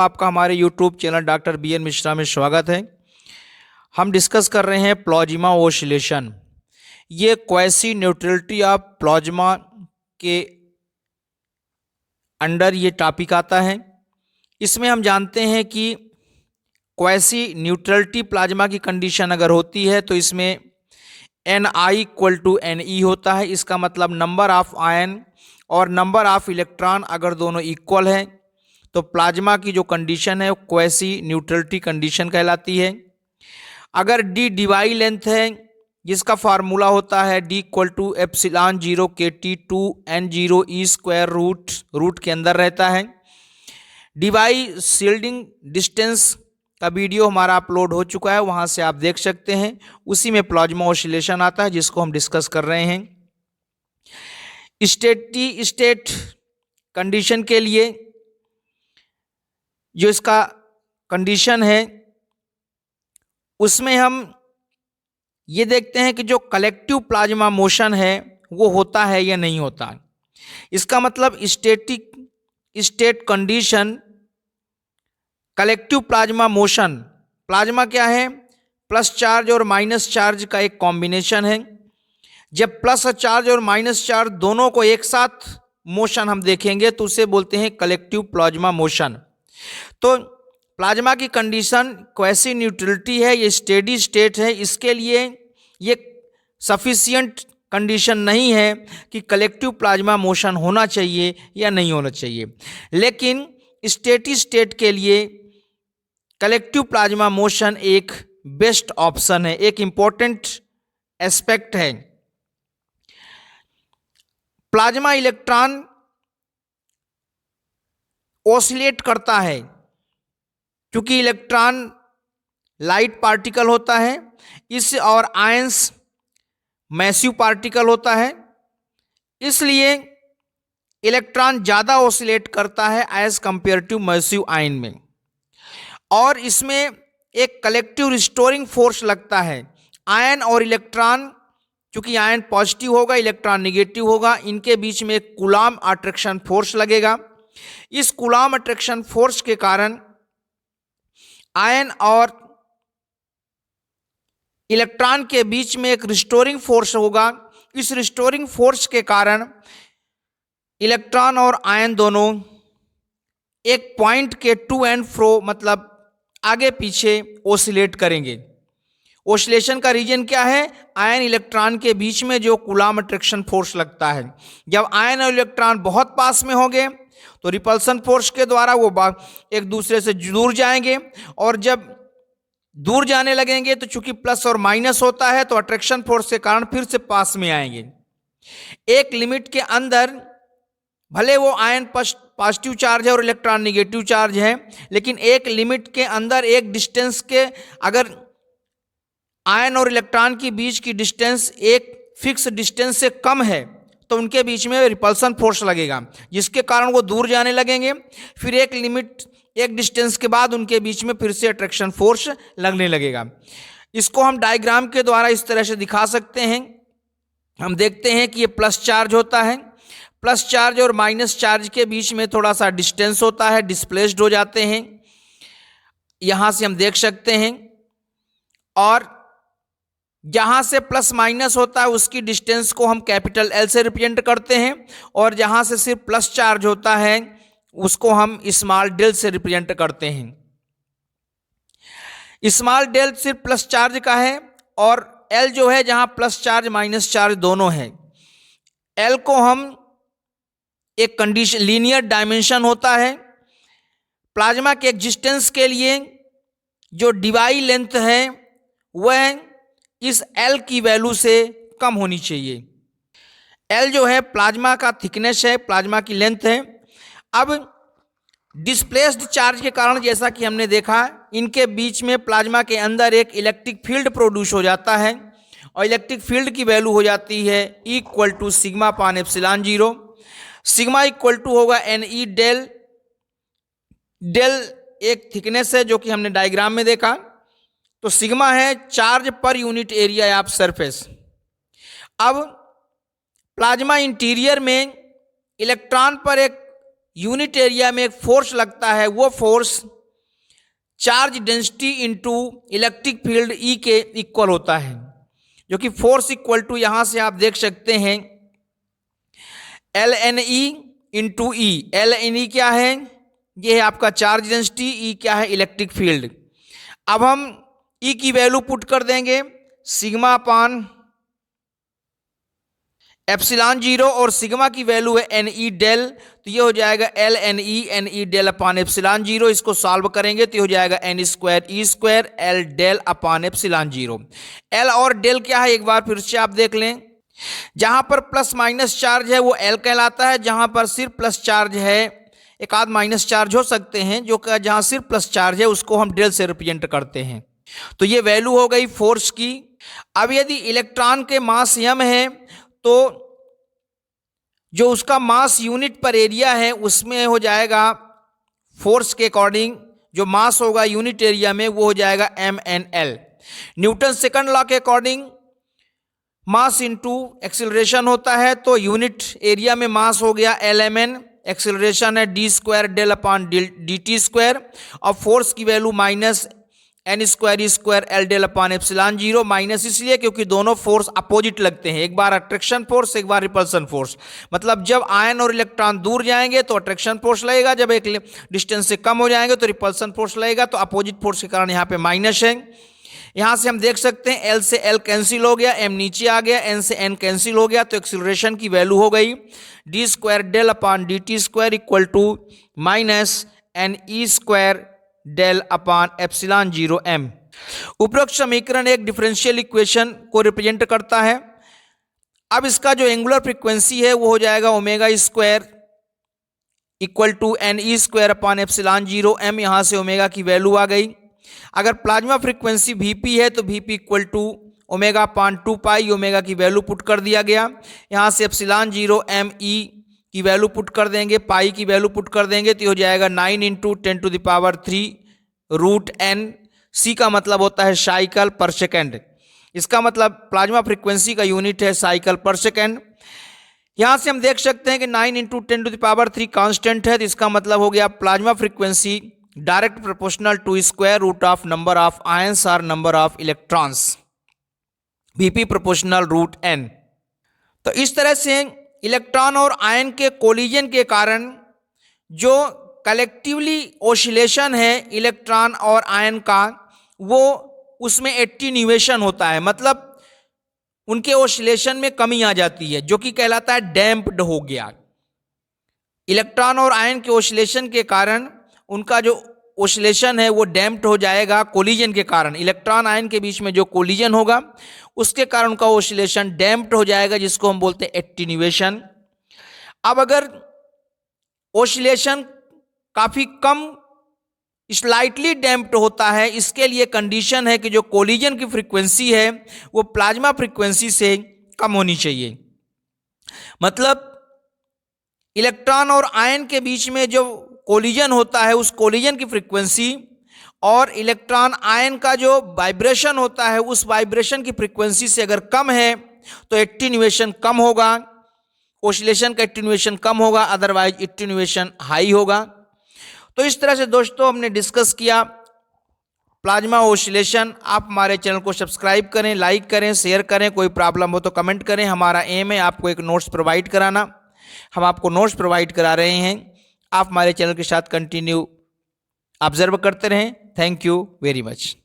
आपका हमारे YouTube channel doctor BN Mishra में स्वागत है। हम डिस्कस कर रहे हैं प्लाज्मा ओसिलेशन। ये क्वासी न्यूट्रलिटी ऑफ प्लाज्मा के अंडर ये टॉपिक आता है। इसमें हम जानते हैं कि क्वासी न्यूट्रलिटी प्लाज्मा की कंडीशन अगर होती है तो इसमें Ni = Ne होता है। इसका मतलब नंबर ऑफ आयन और नंबर ऑफ इलेक्ट्रॉन अगर दोनों इक्वल हैं तो प्लाज्मा की जो कंडीशन है वो क्वासी न्यूट्रलिटी कंडीशन कहलाती है। अगर D डिवाई लेंथ है जिसका फार्मूला होता है D = ε0 kT 2n0e² रूट के अंदर रहता है। डिवाई शील्डिंग डिस्टेंस का वीडियो हमारा अपलोड हो चुका है, वहां से आप देख सकते हैं। उसी में प्लाज्मा ओसिलेशन आता है जिसको हम डिस्कस कर रहे हैं। स्टेडी स्टेट कंडीशन के लिए जो इसका कंडीशन है उसमें हम ये देखते हैं कि जो कलेक्टिव प्लाज्मा मोशन है वो होता है या नहीं होता। इसका मतलब static state condition collective plasma motion, plasma क्या है, प्लस चार्ज और माइनस चार्ज का एक कॉम्बिनेशन है। जब प्लस चार्ज और माइनस चार्ज दोनों को एक साथ मोशन हम देखेंगे तो उसे बोलते हैं कलेक्टिव प्लाज्मा मोशन। तो प्लाज्मा की कंडीशन क्वासी न्यूट्रलिटी है, ये स्टेडी स्टेट है। इसके लिए ये सफिशिएंट कंडीशन नहीं है कि कलेक्टिव प्लाज्मा मोशन होना चाहिए या नहीं होना चाहिए, लेकिन स्टेडी स्टेट के लिए कलेक्टिव प्लाज्मा मोशन एक बेस्ट ऑप्शन है, एक इंपॉर्टेंट एस्पेक्ट है। प्लाज्मा इलेक्ट्रॉन ओसिलेट करता है क्योंकि इलेक्ट्रॉन लाइट पार्टिकल होता है इस और आयंस मैसिव पार्टिकल होता है, इसलिए इलेक्ट्रॉन ज़्यादा ओसिलेट करता है as compared to massive ion में। और इसमें एक कलेक्टिव रिस्टोरिंग फोर्स लगता है। आयन और इलेक्ट्रॉन, चूंकि आयन पॉजिटिव होगा इलेक्ट्रॉन निगेटिव होगा, इनके बीच में एक कूलॉम अट्रैक्शन फोर्स लगेगा। इस कूलॉम अट्रैक्शन फोर्स के कारण आयन और इलेक्ट्रॉन के बीच में एक रिस्टोरिंग फोर्स होगा। इस रिस्टोरिंग फोर्स के कारण इलेक्ट्रॉन और आयन दोनों एक पॉइंट के टू एंड फ्रो मतलब आगे पीछे ओसिलेट करेंगे। ओसिलेशन का रीजन क्या है, आयन इलेक्ट्रॉन के बीच में जो कूलॉम अट्रैक्शन फोर्स लगता है। जब आयन और इलेक्ट्रॉन बहुत पास में होंगे तो रिपल्सन फोर्स के द्वारा वो एक दूसरे से दूर जाएंगे, और जब दूर जाने लगेंगे तो चूंकि प्लस और माइनस होता है तो अट्रैक्शन फोर्स के कारण फिर से पास में आएंगे। एक लिमिट के अंदर भले वो आयन पॉजिटिव चार्ज है और इलेक्ट्रॉन निगेटिव चार्ज है, लेकिन एक लिमिट के अंदर एक डिस्टेंस के अगर आयन और इलेक्ट्रॉन के बीच की डिस्टेंस एक फिक्स डिस्टेंस से कम है तो उनके बीच में रिपल्सन फोर्स लगेगा, जिसके कारण वो दूर जाने लगेंगे। फिर एक लिमिट एक डिस्टेंस के बाद उनके बीच में फिर से अट्रैक्शन फोर्स लगने लगेगा। इसको हम डायग्राम के द्वारा इस तरह से दिखा सकते हैं। हम देखते हैं कि ये प्लस चार्ज होता है, प्लस चार्ज और माइनस चार्ज के बीच में थोड़ा सा डिस्टेंस होता है, डिस्प्लेस्ड हो जाते हैं, यहाँ से हम देख सकते हैं। और जहाँ से प्लस माइनस होता है उसकी डिस्टेंस को हम कैपिटल L से रिप्रेजेंट करते हैं, और जहाँ से सिर्फ प्लस चार्ज होता है उसको हम स्मॉल डेल से रिप्रेजेंट करते हैं। स्मॉल डेल सिर्फ प्लस चार्ज का है, और L जो है जहाँ प्लस चार्ज माइनस चार्ज दोनों है। L को हम एक कंडीशन लीनियर डायमेंशन होता है। प्लाज्मा के एग्जिस्टेंस के लिए जो डिवाई लेंथ है वह इस L की वैल्यू से कम होनी चाहिए। L जो है प्लाज्मा का थिकनेस है, प्लाज्मा की लेंथ है। अब डिस्प्लेस्ड चार्ज के कारण जैसा कि हमने देखा इनके बीच में प्लाज्मा के अंदर एक इलेक्ट्रिक फील्ड प्रोड्यूस हो जाता है, और इलेक्ट्रिक फील्ड की वैल्यू हो जाती है = σ/ε0। सिग्मा = होगा Ne डेल। डेल एक थिकनेस है जो कि हमने डायग्राम में देखा, तो सिग्मा है charge per unit area of surface. अब प्लाज्मा इंटीरियर में इलेक्ट्रॉन पर एक यूनिट एरिया में एक फोर्स लगता है, वो force charge density into electric field E के इक्वल होता है, जो कि फोर्स इक्वल टू यहां से आप देख सकते हैं एल एन ई इंटू ई। एल एन ई क्या है? ये है आपका चार्ज डेंसिटी, ई क्या है? Electric field. अब हम ई की वैल्यू पुट कर देंगे सिग्मा अपान एप्सिलॉन 0 और सिग्मा की वैल्यू है एन ई डेल, तो ये हो जाएगा L N E del upon epsilon 0। इसको सॉल्व करेंगे तो ये हो जाएगा N square E square L del upon epsilon 0। L और डेल क्या है एक बार फिर से आप देख लें। जहां पर प्लस माइनस चार्ज है वो एल कहलाता है, जहां पर सिर्फ प्लस चार्ज है, एक आध माइनस चार्ज हो सकते हैं, जो जहां सिर्फ प्लस चार्ज है उसको हम डेल से रिप्रेजेंट करते हैं। तो ये वैल्यू हो गई फोर्स की। अब यदि इलेक्ट्रॉन के मास m है तो जो उसका मास यूनिट पर एरिया है उसमें हो जाएगा फोर्स के अकॉर्डिंग जो मास होगा यूनिट एरिया में वो हो जाएगा mnl। न्यूटन सेकंड लॉ के अकॉर्डिंग मास इनटू एक्सीलरेशन होता है, तो यूनिट एरिया में मास हो गया lmn, एक्सीलरेशन है D square del upon d t square, और फोर्स की value minus N square E square L del upon epsilon 0। Minus इसलिए क्योंकि दोनों फोर्स अपोजिट लगते हैं, एक बार अट्रैक्शन फोर्स एक बार रिपल्सन फोर्स। मतलब जब आयन और इलेक्ट्रॉन दूर जाएंगे तो अट्रैक्शन फोर्स लगेगा, जब एक डिस्टेंस से कम हो जाएंगे तो रिपल्सन फोर्स लगेगा। तो अपोजिट फोर्स के कारण यहाँ पे माइनस है। यहाँ से हम देख सकते हैं एल से एल कैंसिल हो गया, एम नीचे आ गया, एन से एन कैंसिल हो गया, तो एक्सीलरेशन की वैल्यू हो गई d square del upon d t square equal to minus n e square del upon epsilon 0 m। उपरोक्त समीकरण एक डिफरेंशियल इक्वेशन को रिप्रेजेंट करता है। अब इसका जो एंगुलर फ्रीक्वेंसी है वो हो जाएगा omega square equal to n e square upon epsilon 0 m। यहाँ से ओमेगा की वैल्यू आ गई। अगर प्लाज्मा फ्रीक्वेंसी वीपी है तो v p equal to omega upon 2 pi, omega की वैल्यू पुट कर दिया गया। यहाँ से एप्सिलॉन 0 m ई की वैल्यू पुट कर देंगे, पाई की वैल्यू पुट कर देंगे, तो हो जाएगा 9 इंटू 10⁻³ रूट n। सी का मतलब होता है साइकिल पर सेकेंड, इसका मतलब प्लाज्मा फ्रीक्वेंसी का यूनिट है साइकिल पर सेकेंड। यहां से हम देख सकते हैं कि 9 इंटू 10⁻³ कांस्टेंट है, तो इसका मतलब हो गया plasma frequency direct proportional to square root of number of ions और number of electrons, VP proportional root n। तो इस तरह से इलेक्ट्रॉन और आयन के कोलिजन के कारण जो कलेक्टिवली ओसिलेशन है इलेक्ट्रॉन और आयन का, वो उसमें एटीन्यूएशन होता है, मतलब उनके ओसिलेशन में कमी आ जाती है, जो कि कहलाता है डैम्प्ड हो गया। इलेक्ट्रॉन और आयन के ओसिलेशन के कारण उनका जो ओसिलेशन है वो डैम्प्ड हो जाएगा कोलिजन के कारण। इलेक्ट्रॉन आयन के बीच में जो कोलिजन होगा उसके कारण उनका ओसिलेशन डैम्प्ड हो जाएगा, जिसको हम बोलते हैं एटीन्यूएशन। अब अगर ओसिलेशन काफी कम स्लाइटली डैम्प्ड होता है, इसके लिए कंडीशन है कि जो कोलिजन की फ्रीक्वेंसी है वो प्लाज्मा फ्रीक्वेंसी से कम होनी चाहिए। मतलब इलेक्ट्रॉन और आयन के बीच में जो कोलिजन होता है उस कोलिजन की फ्रीक्वेंसी और इलेक्ट्रॉन आयन का जो वाइब्रेशन होता है उस वाइब्रेशन की फ्रीक्वेंसी से अगर कम है तो एटीन्यूएशन कम होगा, ओसिलेशन का एटीन्यूएशन कम होगा, अदरवाइज एटीन्यूएशन हाई होगा। तो इस तरह से दोस्तों हमने डिस्कस किया प्लाज्मा ओसिलेशन। आप हमारे चैनल को सब्सक्राइब करें, लाइक करें, शेयर करें। कोई प्रॉब्लम हो तो कमेंट करें। हमारा एम है आपको एक नोट्स प्रोवाइड कराना, हम आपको नोट्स प्रोवाइड करा रहे हैं। आप हमारे चैनल के साथ कंटिन्यू ऑब्जर्व करते रहें। Thank you very much.